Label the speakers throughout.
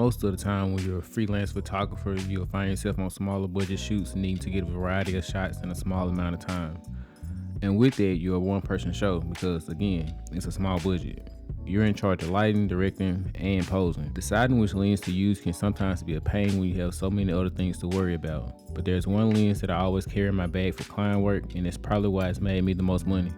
Speaker 1: Most of the time, when you're a freelance photographer, you'll find yourself on smaller budget shoots needing to get a variety of shots in a small amount of time. And with that, you're a one person show because, again, it's a small budget. You're in charge of lighting, directing, and posing. Deciding which lens to use can sometimes be a pain when you have so many other things to worry about. But there's one lens that I always carry in my bag for client work, and it's probably why it's made me the most money.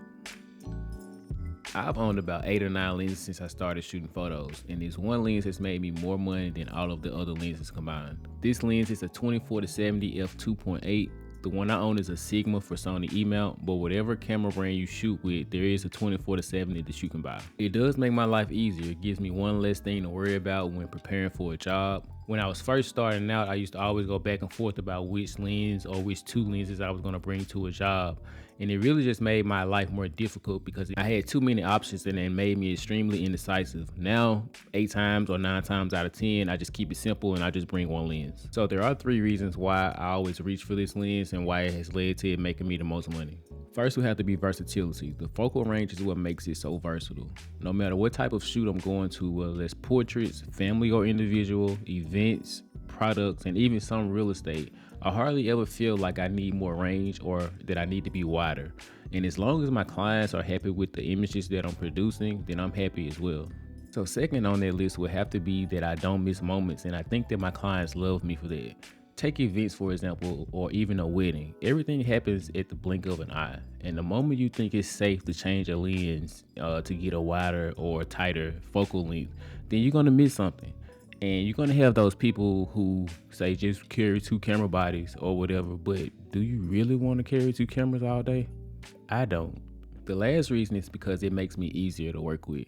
Speaker 1: I've owned about 8 or 9 lenses since I started shooting photos, and this one lens has made me more money than all of the other lenses combined. This lens is a 24-70 f2.8. The one I own is a Sigma for Sony E-mount, but whatever camera brand you shoot with, there is a 24-70 that you can buy. It does make my life easier. It gives me one less thing to worry about when preparing for a job. When I was first starting out, I used to always go back and forth about which lens or which 2 lenses I was going to bring to a job. And it really just made my life more difficult because I had too many options and it made me extremely indecisive. Now, 8 times or 9 times out of 10, I just keep it simple and I just bring one lens. So there are 3 reasons why I always reach for this lens and why it has led to it making me the most money. First, we have to be versatility. The focal range is what makes it so versatile. No matter what type of shoot I'm going to, whether it's portraits, family or individual, events, products, and even some real estate, I hardly ever feel like I need more range or that I need to be wider. And as long as my clients are happy with the images that I'm producing, then I'm happy as well. So second on that list would have to be that I don't miss moments, and I think that my clients love me for that. Take events, for example, or even a wedding. Everything happens at the blink of an eye. And the moment you think it's safe to change a lens to get a wider or tighter focal length, then you're going to miss something. And you're going to have those people who say just carry 2 camera bodies or whatever, but do you really want to carry 2 cameras all day? I don't. The last reason is because it makes me easier to work with.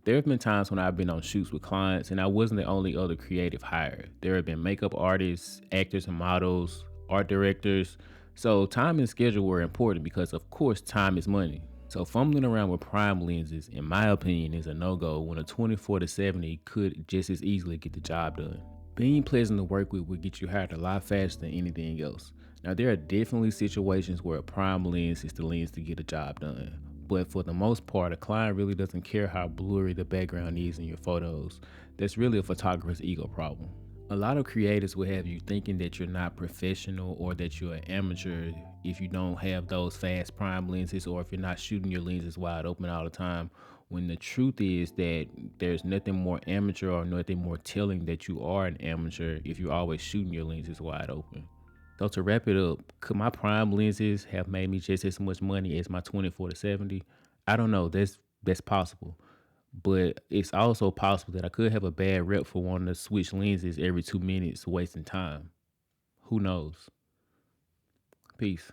Speaker 1: There have been times when I've been on shoots with clients and I wasn't the only other creative hire. There have been makeup artists, actors and models, art directors. So time and schedule were important because of course time is money. So fumbling around with prime lenses, in my opinion, is a no-go when a 24-70 could just as easily get the job done. Being pleasant to work with will get you hired a lot faster than anything else. Now there are definitely situations where a prime lens is the lens to get a job done. But for the most part, a client really doesn't care how blurry the background is in your photos. That's really a photographer's ego problem. A lot of creators will have you thinking that you're not professional or that you're an amateur if you don't have those fast prime lenses or if you're not shooting your lenses wide open all the time, when the truth is that there's nothing more amateur or nothing more telling that you are an amateur if you're always shooting your lenses wide open. So to wrap it up, could my prime lenses have made me just as much money as my 24-70? I don't know. That's possible. But it's also possible that I could have a bad rep for wanting to switch lenses every 2 minutes, wasting time. Who knows? Peace.